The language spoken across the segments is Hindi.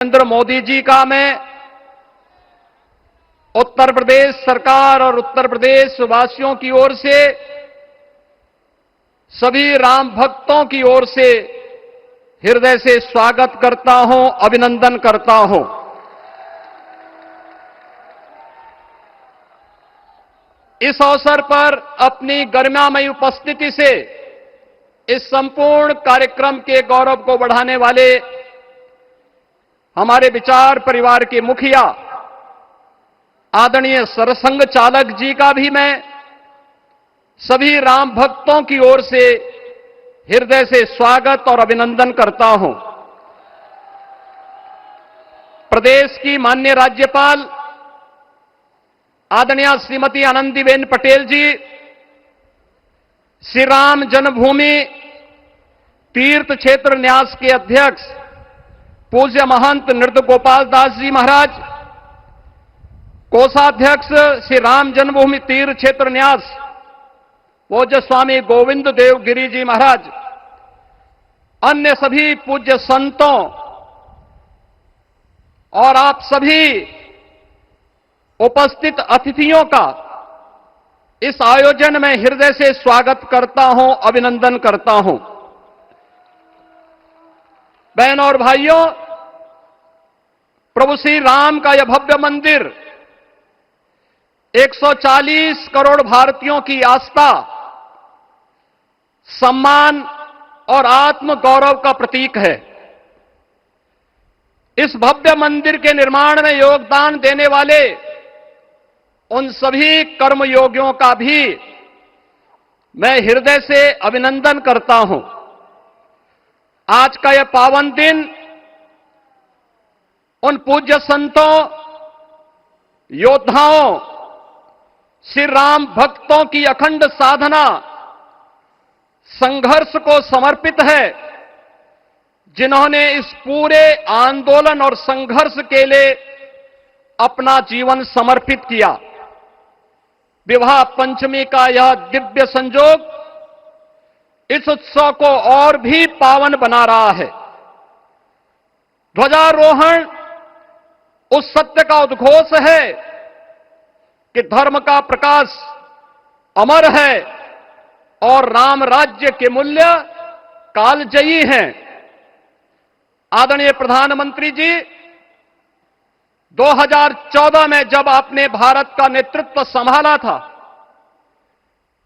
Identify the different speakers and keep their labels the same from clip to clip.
Speaker 1: नरेंद्र मोदी जी का मैं उत्तर प्रदेश सरकार और उत्तर प्रदेश वासियों की ओर से, सभी राम भक्तों की ओर से हृदय से स्वागत करता हूं, अभिनंदन करता हूं। इस अवसर पर अपनी गरिमामयी उपस्थिति से इस संपूर्ण कार्यक्रम के गौरव को बढ़ाने वाले हमारे विचार परिवार के मुखिया आदरणीय सरसंघ चालक जी का भी मैं सभी राम भक्तों की ओर से हृदय से स्वागत और अभिनंदन करता हूं। प्रदेश की माननीय राज्यपाल आदरणीय श्रीमती आनंदीबेन पटेल जी, श्री राम जन्मभूमि तीर्थ क्षेत्र न्यास के अध्यक्ष पूज्य महंत नृत्य गोपाल दास जी महाराज, कोषाध्यक्ष श्री राम जन्मभूमि तीर्थ क्षेत्र न्यास पूज्य स्वामी गोविंद देव गिरी जी महाराज, अन्य सभी पूज्य संतों और आप सभी उपस्थित अतिथियों का इस आयोजन में हृदय से स्वागत करता हूं, अभिनंदन करता हूं। बहनों और भाइयों, प्रभु श्री राम का यह भव्य मंदिर 140 करोड़ भारतीयों की आस्था, सम्मान और आत्म गौरव का प्रतीक है। इस भव्य मंदिर के निर्माण में योगदान देने वाले उन सभी कर्मयोगियों का भी मैं हृदय से अभिनंदन करता हूं। आज का यह पावन दिन उन पूज्य संतों, योद्धाओं, श्री राम भक्तों की अखंड साधना, संघर्ष को समर्पित है, जिन्होंने इस पूरे आंदोलन और संघर्ष के लिए अपना जीवन समर्पित किया। विवाह पंचमी का यह दिव्य संयोग इस उत्सव को और भी पावन बना रहा है। ध्वजारोहण उस सत्य का उद्घोष है कि धर्म का प्रकाश अमर है और राम राज्य के मूल्य कालजयी हैं। आदरणीय प्रधानमंत्री जी, 2014 में जब आपने भारत का नेतृत्व संभाला था,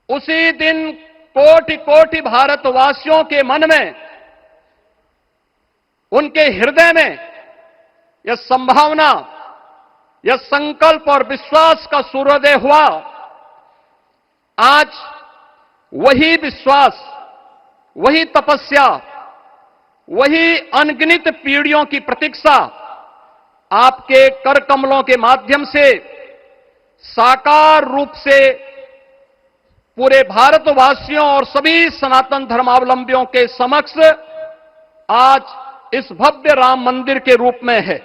Speaker 1: उसी दिन कोटि कोटि भारतवासियों के मन में, उनके हृदय में यह संभावना, यह संकल्प और विश्वास का सूर्योदय हुआ। आज वही विश्वास, वही तपस्या, वही अनगिनत पीढ़ियों की प्रतीक्षा आपके कर कमलों के माध्यम से साकार रूप से पूरे भारतवासियों और सभी सनातन धर्मावलंबियों के समक्ष आज इस भव्य राम मंदिर के रूप में है।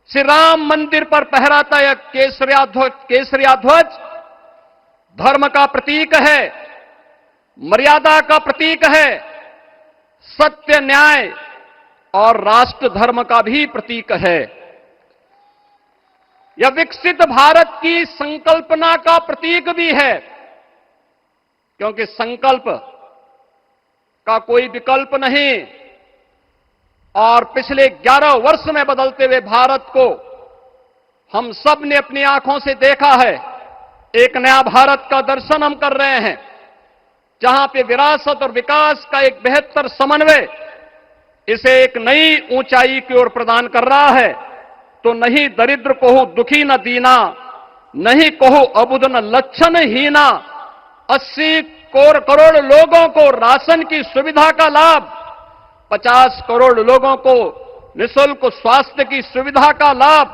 Speaker 1: श्री राम मंदिर पर फहराता यह केसरिया ध्वज धर्म का प्रतीक है, मर्यादा का प्रतीक है, सत्य, न्याय और राष्ट्र धर्म का भी प्रतीक है। यह विकसित भारत की संकल्पना का प्रतीक भी है, क्योंकि संकल्प का कोई विकल्प नहीं। और पिछले 11 वर्ष में बदलते हुए भारत को हम सब ने अपनी आंखों से देखा है। एक नया भारत का दर्शन हम कर रहे हैं, जहां पे विरासत और विकास का एक बेहतर समन्वय इसे एक नई ऊंचाई की ओर प्रदान कर रहा है। तो नहीं दरिद्र को दुखी न दीना, नहीं कहो अबुद न लक्षण हीना, 80 करोड़ लोगों को राशन की सुविधा का लाभ, 50 करोड़ लोगों को निःशुल्क स्वास्थ्य की सुविधा का लाभ,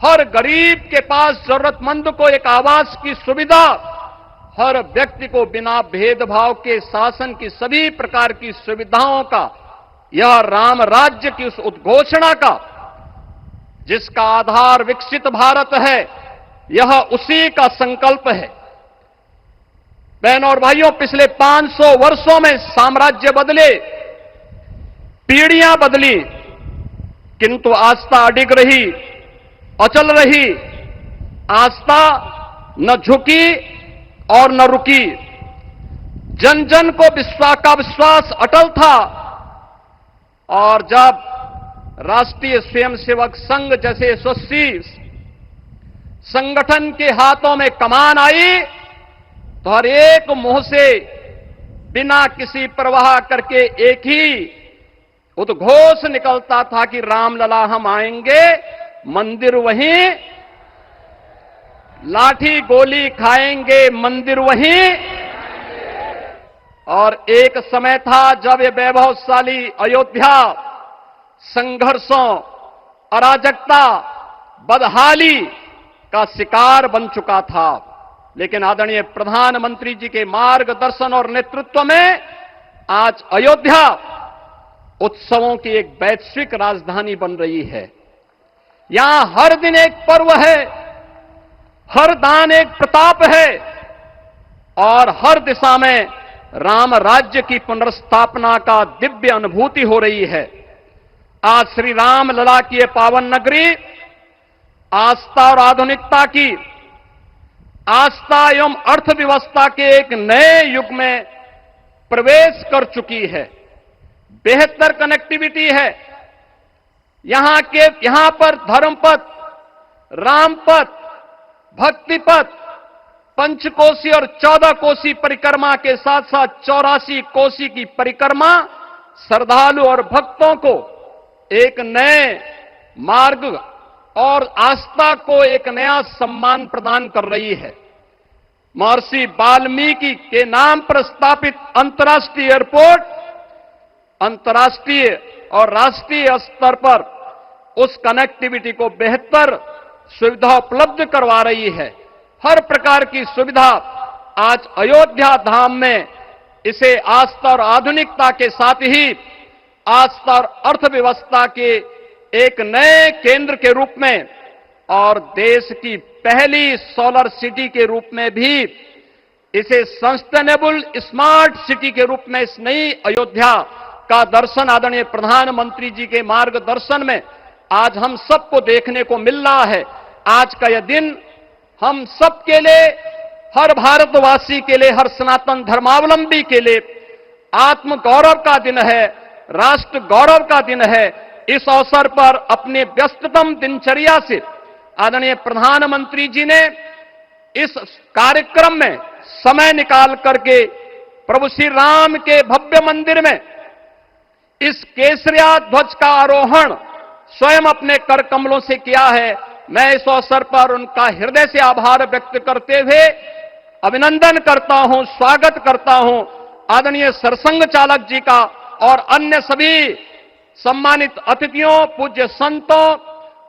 Speaker 1: हर गरीब के पास जरूरतमंद को एक आवास की सुविधा, हर व्यक्ति को बिना भेदभाव के शासन की सभी प्रकार की सुविधाओं का, यह राम राज्य की उस उद्घोषणा का, जिसका आधार विकसित भारत है, यह उसी का संकल्प है। बहनों और भाइयों, पिछले 500 वर्षों में साम्राज्य बदले, पीढ़ियां बदली, किंतु आस्था अडिग रही, अचल रही। आस्था न झुकी और न रुकी। जन जन को विश्वास अटल था। और जब राष्ट्रीय स्वयंसेवक संघ जैसे यशस्वी संगठन के हाथों में कमान आई तो हर एक मुंह से बिना किसी परवाह करके एक ही उद्घोष निकलता था कि रामलला हम आएंगे, मंदिर वहीं, लाठी गोली खाएंगे, मंदिर वहीं। और एक समय था जब ये वैभवशाली अयोध्या संघर्षों, अराजकता, बदहाली का शिकार बन चुका था। लेकिन आदरणीय प्रधानमंत्री जी के मार्गदर्शन और नेतृत्व में आज अयोध्या उत्सवों की एक वैश्विक राजधानी बन रही है। यहां हर दिन एक पर्व है, हर दान एक प्रताप है और हर दिशा में राम राज्य की पुनर्स्थापना का दिव्य अनुभूति हो रही है। आज श्री राम लला की ये पावन नगरी आस्था और आधुनिकता की, आस्था एवं अर्थव्यवस्था के एक नए युग में प्रवेश कर चुकी है। बेहतर कनेक्टिविटी है। यहां पर धर्मपथ, रामपथ, भक्तिपथ, पंचकोसी और 14 कोसी परिक्रमा के साथ साथ 84 कोसी की परिक्रमा श्रद्धालु और भक्तों को एक नए मार्ग और आस्था को एक नया सम्मान प्रदान कर रही है। महर्षि वाल्मीकि के नाम पर स्थापित अंतर्राष्ट्रीय एयरपोर्ट अंतर्राष्ट्रीय और राष्ट्रीय स्तर पर उस कनेक्टिविटी को बेहतर सुविधा उपलब्ध करवा रही है। हर प्रकार की सुविधा आज अयोध्या धाम में इसे आस्था और आधुनिकता के साथ ही आस्था और अर्थव्यवस्था के एक नए केंद्र के रूप में और देश की पहली सोलर सिटी के रूप में भी इसे सस्टेनेबल स्मार्ट सिटी के रूप में इस नई अयोध्या का दर्शन आदरणीय प्रधानमंत्री जी के मार्गदर्शन में आज हम सबको देखने को मिल रहा है। आज का यह दिन हम सबके लिए, हर भारतवासी के लिए, हर सनातन धर्मावलंबी के लिए आत्म गौरव का दिन है, राष्ट्र गौरव का दिन है। इस अवसर पर अपने व्यस्ततम दिनचर्या से आदरणीय प्रधानमंत्री जी ने इस कार्यक्रम में समय निकाल करके प्रभु श्री राम के भव्य मंदिर में इस केसरिया ध्वज का आरोहण स्वयं अपने कर कमलों से किया है। मैं इस अवसर पर उनका हृदय से आभार व्यक्त करते हुए अभिनंदन करता हूं, स्वागत करता हूं आदरणीय सरसंघ चालक जी का और अन्य सभी सम्मानित अतिथियों, पूज्य संतों,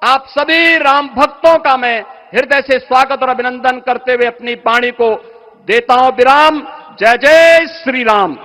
Speaker 1: आप सभी राम भक्तों का मैं हृदय से स्वागत और अभिनंदन करते हुए अपनी वाणी को देता हूं विराम। जय जय श्री राम।